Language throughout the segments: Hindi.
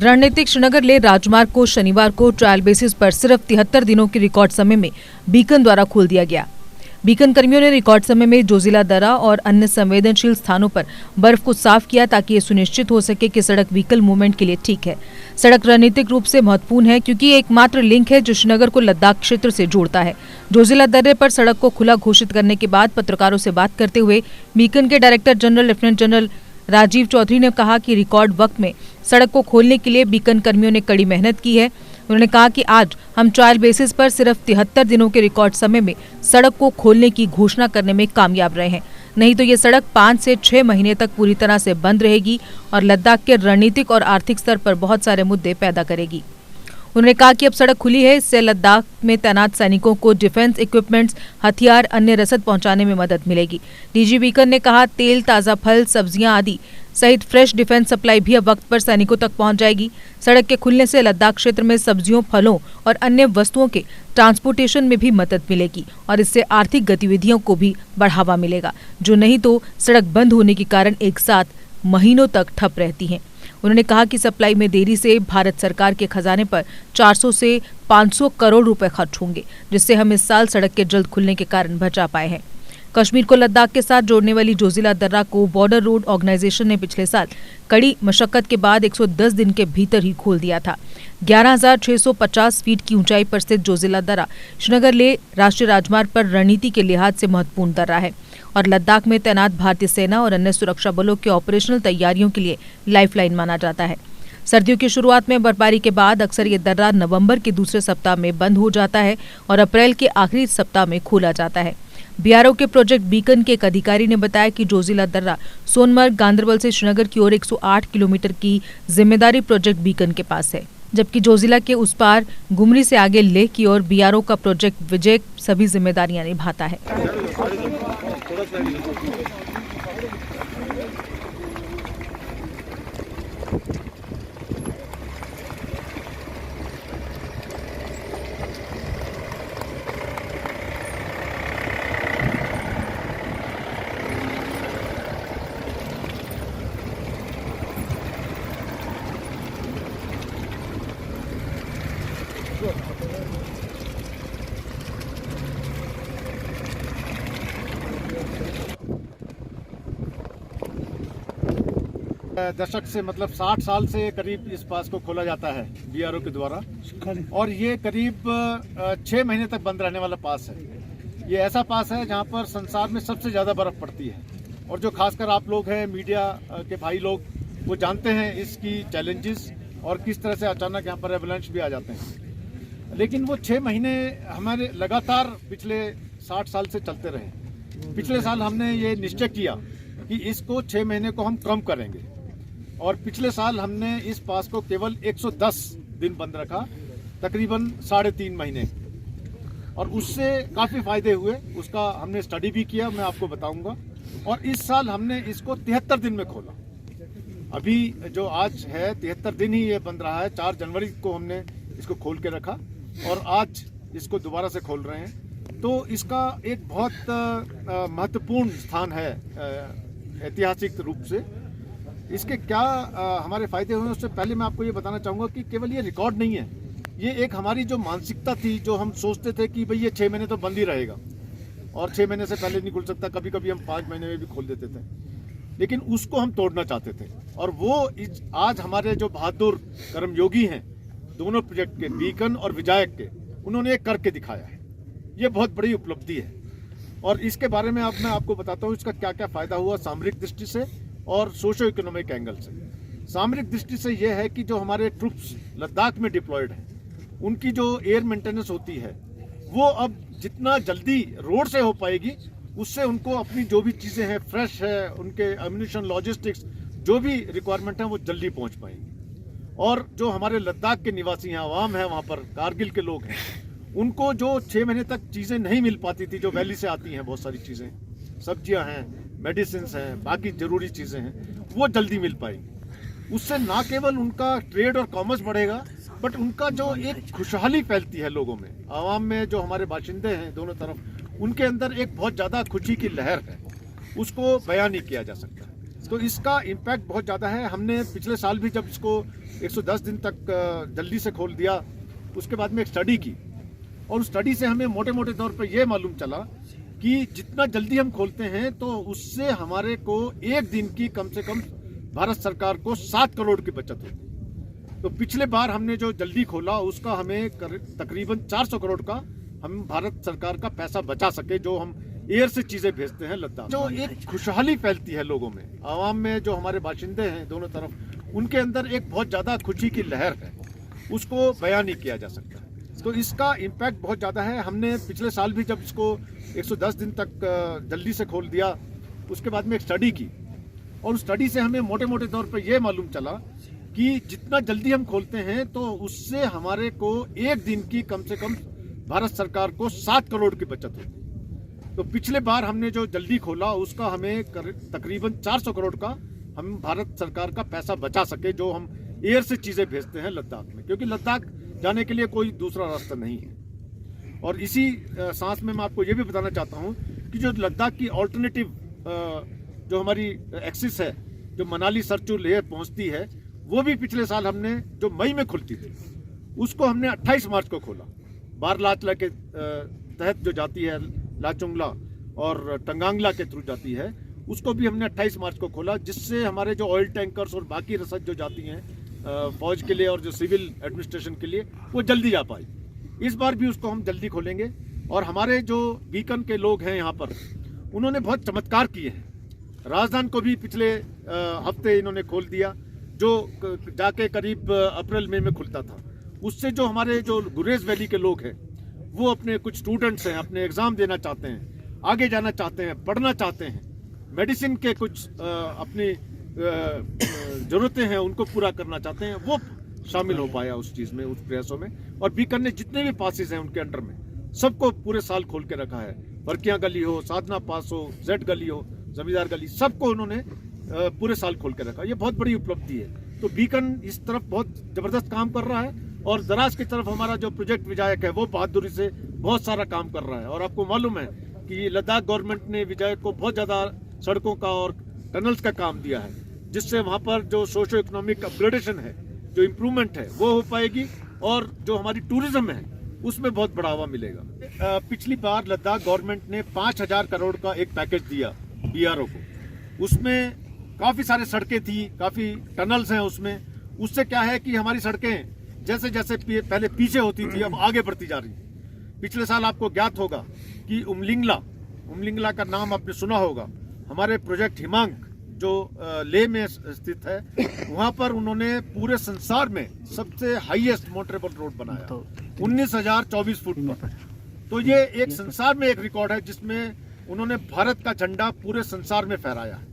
रणनीतिक श्रीनगर लेह राजमार्ग को शनिवार को ट्रायल बेसिस पर सिर्फ 73 दिनों के रिकॉर्ड समय में बीकन द्वारा खोल दिया गया। बीकन कर्मियों ने रिकॉर्ड समय में जोजिला दर्रा और अन्य संवेदनशील स्थानों पर बर्फ को साफ किया ताकि ये सुनिश्चित हो सके कि सड़क व्हीकल मूवमेंट के लिए ठीक है। सड़क रणनीतिक रूप से महत्वपूर्ण है क्योंकि ये एकमात्र लिंक है जो श्रीनगर को लद्दाख क्षेत्र से जोड़ता है। जोजिला दर्रे पर सड़क को खुला घोषित करने के बाद पत्रकारों से बात करते हुए बीकन के director general lieutenant general Rajiv Chaudhary ने कहा कि रिकॉर्ड वक्त में सड़क को खोलने के लिए बीकन कर्मियों ने कड़ी मेहनत की है। उन्होंने कहा कि आज हम ट्रायल बेसिस पर सिर्फ 73 दिनों के रिकॉर्ड समय में सड़क को खोलने की घोषणा करने में कामयाब रहे हैं, नहीं तो ये सड़क 5 से 6 महीने तक पूरी तरह से बंद रहेगी और लद्दाख के रणनीतिक और आर्थिक स्तर पर बहुत सारे मुद्दे पैदा करेगी। उन्होंने कहा कि अब सड़क खुली है, इससे लद्दाख में तैनात सैनिकों को डिफेंस इक्विपमेंट्स, हथियार, अन्य रसद पहुंचाने में मदद मिलेगी। डीजी बीकन ने कहा तेल, ताज़ा फल, सब्जियां आदि सहित फ्रेश डिफेंस सप्लाई भी अब वक्त पर सैनिकों तक पहुंच जाएगी। सड़क के खुलने से लद्दाख क्षेत्र में सब्जियों, फलों और अन्य वस्तुओं के ट्रांसपोर्टेशन में भी मदद मिलेगी और इससे आर्थिक गतिविधियों को भी बढ़ावा मिलेगा, जो नहीं तो सड़क बंद होने के कारण एक साथ महीनों तक ठप रहती हैं। उन्होंने कहा कि सप्लाई में देरी से भारत सरकार के खजाने पर 400 से 500 करोड़ रुपए खर्च होंगे, जिससे हम इस साल सड़क के जल्द खुलने के कारण बचा पाए हैं। कश्मीर को लद्दाख के साथ जोड़ने वाली जोजिला दर्रा को बॉर्डर रोड ऑर्गेनाइजेशन ने पिछले साल कड़ी मशक्कत के बाद 110 दिन के भीतर ही खोल दिया था। 11,650 फीट की ऊंचाई पर स्थित जोजिला दर्रा श्रीनगर लेह राष्ट्रीय राजमार्ग पर रणनीति के लिहाज से महत्वपूर्ण दर्रा है और लद्दाख में तैनात भारतीय सेना और अन्य सुरक्षा बलों के ऑपरेशनल तैयारियों के लिए लाइफलाइन माना जाता है। सर्दियों की शुरुआत में बर्फबारी के बाद अक्सर ये दर्रा नवंबर के दूसरे सप्ताह में बंद हो जाता है और अप्रैल के आखिरी सप्ताह में खोला जाता है। बीआरओ के प्रोजेक्ट बीकन के एक अधिकारी ने बताया कि जोजिला दर्रा सोनमर्ग, गांदरबल से श्रीनगर की ओर 108 किलोमीटर की जिम्मेदारी प्रोजेक्ट बीकन के पास है, जबकि जोजिला के उस पार गुमरी से आगे लेह की ओर बीआरओ का प्रोजेक्ट विजय सभी जिम्मेदारियां निभाता है। दशक से मतलब 60 साल से करीब इस पास को खोला जाता है बीआरओ के द्वारा और ये करीब 6 महीने तक बंद रहने वाला पास है। ये ऐसा पास है जहाँ पर संसार में सबसे ज़्यादा बर्फ़ पड़ती है और जो खासकर आप लोग हैं मीडिया के भाई लोग, वो जानते हैं इसकी चैलेंजेस और किस तरह से अचानक यहाँ पर एवलांच भी आ जाते हैं। लेकिन वो 6 महीने हमारे लगातार पिछले 60 साल से चलते रहे। पिछले साल हमने ये निश्चय किया कि इसको 6 महीने को हम कम करेंगे और पिछले साल हमने इस पास को केवल 110 दिन बंद रखा, तकरीबन 3.5 महीने, और उससे काफ़ी फायदे हुए। उसका हमने स्टडी भी किया, मैं आपको बताऊंगा। और इस साल हमने इसको 73 दिन में खोला। अभी जो आज है 73 दिन ही ये बंद रहा है। 4 जनवरी को हमने इसको खोल के रखा और आज इसको दोबारा से खोल रहे हैं। तो इसका एक बहुत महत्वपूर्ण स्थान है ऐतिहासिक रूप से। इसके क्या हमारे फायदे हुए, उससे पहले मैं आपको ये बताना चाहूँगा कि केवल ये रिकॉर्ड नहीं है, ये एक हमारी जो मानसिकता थी, जो हम सोचते थे कि भाई ये 6 महीने तो बंद ही रहेगा और 6 महीने से पहले नहीं खुल सकता, कभी कभी हम 5 महीने में भी खोल देते थे, लेकिन उसको हम तोड़ना चाहते थे। और वो आज हमारे जो बहादुर कर्मयोगी हैं दोनों प्रोजेक्ट के, बीकन और विजायक के, उन्होंने एक करके दिखाया है। ये बहुत बड़ी उपलब्धि है और इसके बारे में अब मैं आपको बताता हूँ इसका क्या क्या फ़ायदा हुआ सामरिक दृष्टि से और सोशो इकोनॉमिक एंगल से। सामरिक दृष्टि से यह है कि जो हमारे ट्रूप्स लद्दाख में डिप्लॉयड हैं, उनकी जो एयर मेंटेनेंस होती है वो अब जितना जल्दी रोड से हो पाएगी, उससे उनको अपनी जो भी चीज़ें हैं, फ्रेश है, उनके एम्यूनिशन, लॉजिस्टिक्स, जो भी रिक्वायरमेंट है वो जल्दी पहुंच पाएंगी। और जो हमारे लद्दाख के निवासी हैं, आवाम है वहाँ पर, कारगिल के लोग हैं, उनको जो 6 महीने तक चीज़ें नहीं मिल पाती थी, जो वैली से आती हैं बहुत सारी चीज़ें, सब्जियां हैं, मेडिसिन हैं, बाकी ज़रूरी चीज़ें हैं, वो जल्दी मिल पाएंगी। उससे ना केवल उनका ट्रेड और कॉमर्स बढ़ेगा, बट उनका जो एक खुशहाली फैलती है लोगों में, आवाम में, जो हमारे बाशिंदे हैं दोनों तरफ, उनके अंदर एक बहुत ज़्यादा खुशी की लहर है, उसको बयान नहीं किया जा सकता। तो इसका इम्पैक्ट बहुत ज़्यादा है। हमने पिछले साल भी जब इसको 110 दिन तक जल्दी से खोल दिया, उसके बाद में एक स्टडी की और उस स्टडी से हमें मोटे मोटे तौर पर यह मालूम चला कि जितना जल्दी हम खोलते हैं तो उससे हमारे को एक दिन की कम से कम भारत सरकार को 7 करोड़ की बचत होती। तो पिछले बार हमने जो जल्दी खोला उसका हमें तकरीबन 400 करोड़ का हम भारत सरकार का पैसा बचा सके, जो हम एयर से चीजें भेजते हैं लद्दाख। जो एक खुशहाली फैलती है लोगों में, आवाम में, जो हमारे बाशिंदे हैं दोनों तरफ, उनके अंदर एक बहुत ज्यादा खुशी की लहर है, उसको बयान नहीं किया जा सकता। तो इसका इम्पैक्ट बहुत ज़्यादा है। हमने पिछले साल भी जब इसको 110 दिन तक जल्दी से खोल दिया, उसके बाद में एक स्टडी की और उस स्टडी से हमें मोटे मोटे तौर पर यह मालूम चला कि जितना जल्दी हम खोलते हैं तो उससे हमारे को एक दिन की कम से कम भारत सरकार को 7 करोड़ की बचत होती। तो पिछले बार हमने जो जल्दी खोला उसका हमें तकरीबन 400 करोड़ का हम भारत सरकार का पैसा बचा सके, जो हम एयर से चीज़ें भेजते हैं लद्दाख में, क्योंकि लद्दाख जाने के लिए कोई दूसरा रास्ता नहीं है। और इसी सांस में मैं आपको ये भी बताना चाहता हूँ कि जो लद्दाख की ऑल्टरनेटिव जो हमारी एक्सिस है, जो मनाली सरचू लेह पहुँचती है, वो भी पिछले साल हमने जो मई में खुलती थी उसको हमने 28 मार्च को खोला। बारलाचला के तहत जो जाती है लाचुंगला और टंगांगला के थ्रू जाती है, उसको भी हमने 28 मार्च को खोला, जिससे हमारे जो ऑयल टैंकर्स और बाकी रसद जो जाती हैं फौज के लिए और जो सिविल एडमिनिस्ट्रेशन के लिए, वो जल्दी जा पाई। इस बार भी उसको हम जल्दी खोलेंगे। और हमारे जो बीकन के लोग हैं यहाँ पर, उन्होंने बहुत चमत्कार किए हैं। राजधानी को भी पिछले हफ्ते इन्होंने खोल दिया, जो जाके करीब अप्रैल मई में खुलता था। उससे जो हमारे जो गुरेज वैली के लोग हैं, वो अपने कुछ स्टूडेंट्स हैं, अपने एग्ज़ाम देना चाहते हैं, आगे जाना चाहते हैं, पढ़ना चाहते हैं, मेडिसिन के कुछ अपनी ज़रूरतें हैं उनको पूरा करना चाहते हैं, वो शामिल हो पाया उस चीज़ में, उस प्रयासों में। और बीकन ने जितने भी पासेस हैं उनके अंडर में सबको पूरे साल खोल के रखा है। बरकियाँ गली हो, साधना पास हो, जेड गली हो, जमींदार गली, सबको उन्होंने पूरे साल खोल के रखा। ये बहुत बड़ी उपलब्धि है। तो बीकन इस तरफ बहुत ज़बरदस्त काम कर रहा है और दराज की तरफ हमारा जो प्रोजेक्ट विधायक है वो बहादुरी से बहुत सारा काम कर रहा है। और आपको मालूम है कि लद्दाख गवर्नमेंट ने विधायक को बहुत ज़्यादा सड़कों का और टनल्स का काम दिया है, जिससे वहाँ पर जो सोशो इकोनॉमिक अपग्रेडेशन है, जो इम्प्रूवमेंट है, वो हो पाएगी और जो हमारी टूरिज्म है उसमें बहुत बढ़ावा मिलेगा। पिछली बार लद्दाख गवर्नमेंट ने 5000 करोड़ का एक पैकेज दिया बीआरओ को। उसमें काफ़ी सारे सड़कें थी, काफ़ी टनल्स हैं उसमें। उससे क्या है कि हमारी सड़कें जैसे जैसे पहले पीछे होती थी, अब आगे बढ़ती जा रही। पिछले साल आपको ज्ञात होगा कि उमलिंगला का नाम आपने सुना होगा। हमारे प्रोजेक्ट हिमांक जो लेह में स्थित है, वहाँ पर उन्होंने पूरे संसार में सबसे हाईएस्ट मोटरेबल रोड बनाया, 19,024 फुट पर। तो ये एक संसार में एक रिकॉर्ड है, जिसमें उन्होंने भारत का झंडा पूरे संसार में फहराया है।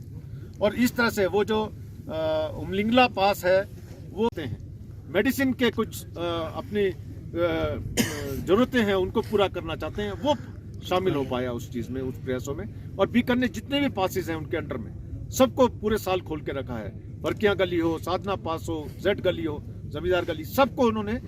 और इस तरह से वो जो उमलिंगला पास है, वो मेडिसिन के कुछ अपनी ज़रूरतें हैं उनको पूरा करना चाहते हैं, वो शामिल हो पाया उस चीज़ में, उस प्रयासों में। और बीकन ने जितने भी पासेस हैं उनके अंडर में सबको पूरे साल खोल के रखा है। बरकियाँ गली हो, साधना पास हो, जेड गली हो, जमींदार गली, सबको उन्होंने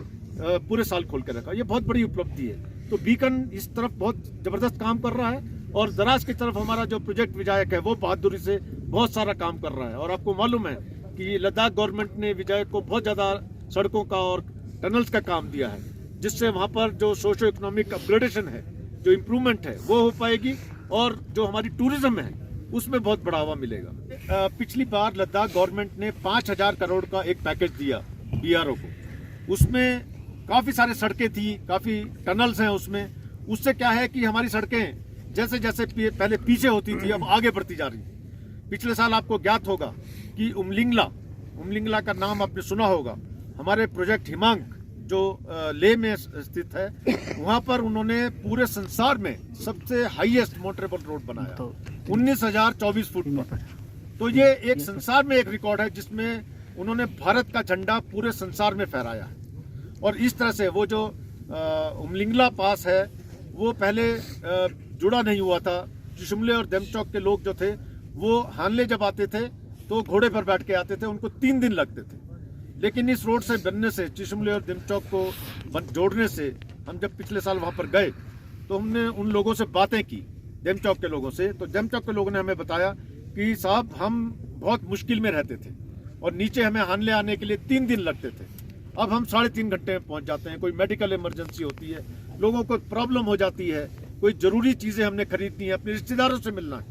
पूरे साल खोल के रखा। ये बहुत बड़ी उपलब्धि है। तो बीकन इस तरफ बहुत ज़बरदस्त काम कर रहा है और दराज की तरफ हमारा जो प्रोजेक्ट विधायक है वो बहादुरी से बहुत सारा काम कर रहा है। और आपको मालूम है कि लद्दाख गवर्नमेंट ने विधायक को बहुत ज़्यादा सड़कों का और टनल्स का काम दिया है, जिससे वहाँ पर जो सोशो इकोनॉमिक अपग्रेडेशन है, जो इम्प्रूवमेंट है, वो हो पाएगी और जो हमारी टूरिज्म है उसमें बहुत बढ़ावा मिलेगा। पिछली बार लद्दाख गवर्नमेंट ने 5000 करोड़ का एक पैकेज दिया बीआरओ को। उसमें काफ़ी सारे सड़कें थी, काफ़ी टनल्स हैं उसमें। उससे क्या है कि हमारी सड़कें जैसे जैसे पहले पीछे होती थी, अब आगे बढ़ती जा रही। पिछले साल आपको ज्ञात होगा कि उमलिंगला का नाम आपने सुना होगा। हमारे प्रोजेक्ट हिमांक जो लेह में स्थित है, वहाँ पर उन्होंने पूरे संसार में सबसे हाईएस्ट मोटरेबल रोड बनाया, 19,024 फुट पर। तो ये एक संसार में एक रिकॉर्ड है, जिसमें उन्होंने भारत का झंडा पूरे संसार में फहराया है। और इस तरह से वो जो उमलिंगला पास है, वो पहले जुड़ा नहीं हुआ था। चिशुमले और देमचौक के लोग जो थे, वो हानले जब आते थे तो घोड़े पर बैठ के आते थे, उनको 3 दिन लगते थे। लेकिन इस रोड से बनने से, चिशुमले और देमचौक को जोड़ने से, हम जब पिछले साल वहाँ पर गए तो हमने उन लोगों से बातें की, देमचौक के लोगों से। तो देमचौक के लोगों ने हमें बताया कि साहब, हम बहुत मुश्किल में रहते थे और नीचे हमें हानले आने के लिए 3 दिन लगते थे। अब हम 3.5 घंटे में पहुंच जाते हैं। कोई मेडिकल इमरजेंसी होती है, लोगों को प्रॉब्लम हो जाती है, कोई ज़रूरी चीज़ें हमने खरीदनी है, अपने रिश्तेदारों से मिलना है,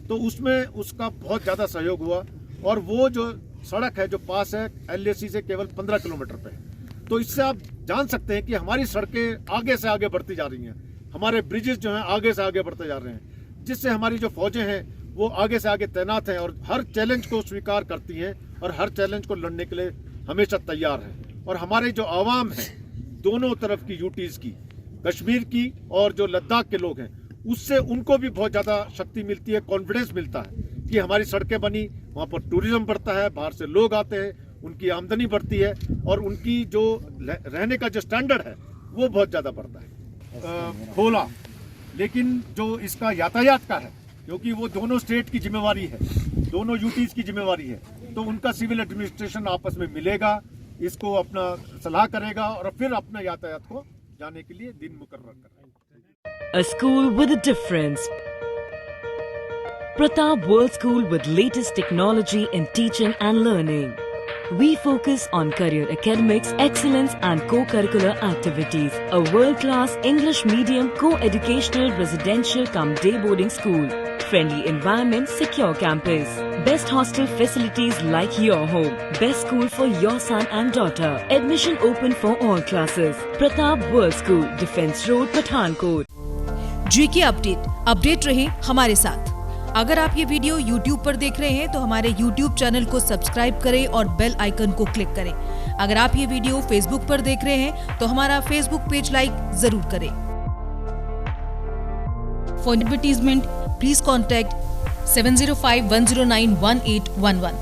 तो उसमें उसका बहुत ज़्यादा सहयोग हुआ। और वो जो सड़क है जो पास है LAC से केवल 15 किलोमीटर पे है। तो इससे आप जान सकते हैं कि हमारी सड़कें आगे से आगे बढ़ती जा रही हैं, हमारे ब्रिजेस जो हैं आगे से आगे बढ़ते जा रहे हैं, जिससे हमारी जो फौजें हैं वो आगे से आगे तैनात हैं और हर चैलेंज को स्वीकार करती हैं और हर चैलेंज को लड़ने के लिए हमेशा तैयार हैं। और हमारे जो आवाम है दोनों तरफ की यूटीज़ की, कश्मीर की और जो लद्दाख के लोग हैं, उससे उनको भी बहुत ज़्यादा शक्ति मिलती है, कॉन्फिडेंस मिलता है कि हमारी सड़कें बनी, वहाँ पर टूरिज्म बढ़ता है, बाहर से लोग आते हैं, उनकी आमदनी बढ़ती है और उनकी जो रहने का जो स्टैंडर्ड है वो बहुत ज़्यादा बढ़ता है। खोला, लेकिन जो इसका यातायात का है, क्योंकि वो दोनों स्टेट की जिम्मेवारी है, दोनों यूटीज़ की जिम्मेवारी है, तो उनका सिविल एडमिनिस्ट्रेशन आपस में मिलेगा, इसको अपना सलाह करेगा और फिर अपना यातायात को जाने के लिए दिन मुकर्रर करेगा। A school with a difference. Pratap World School with latest technology in teaching and learning. We focus on career academics, excellence and co-curricular activities. A world-class English medium co-educational residential cum day boarding school. Friendly environment, secure campus. Best hostel facilities like your home. Best school for your son and daughter. Admission open for all classes. Pratap World School, Defence Road, Pathankot. GK update रहे हमारे साथ। अगर आप ये वीडियो YouTube पर देख रहे हैं तो हमारे YouTube चैनल को सब्सक्राइब करें और बेल आइकन को क्लिक करें। अगर आप ये वीडियो Facebook पर देख रहे हैं तो हमारा Facebook पेज लाइक जरूर करें। For advertisement please contact 7051091811।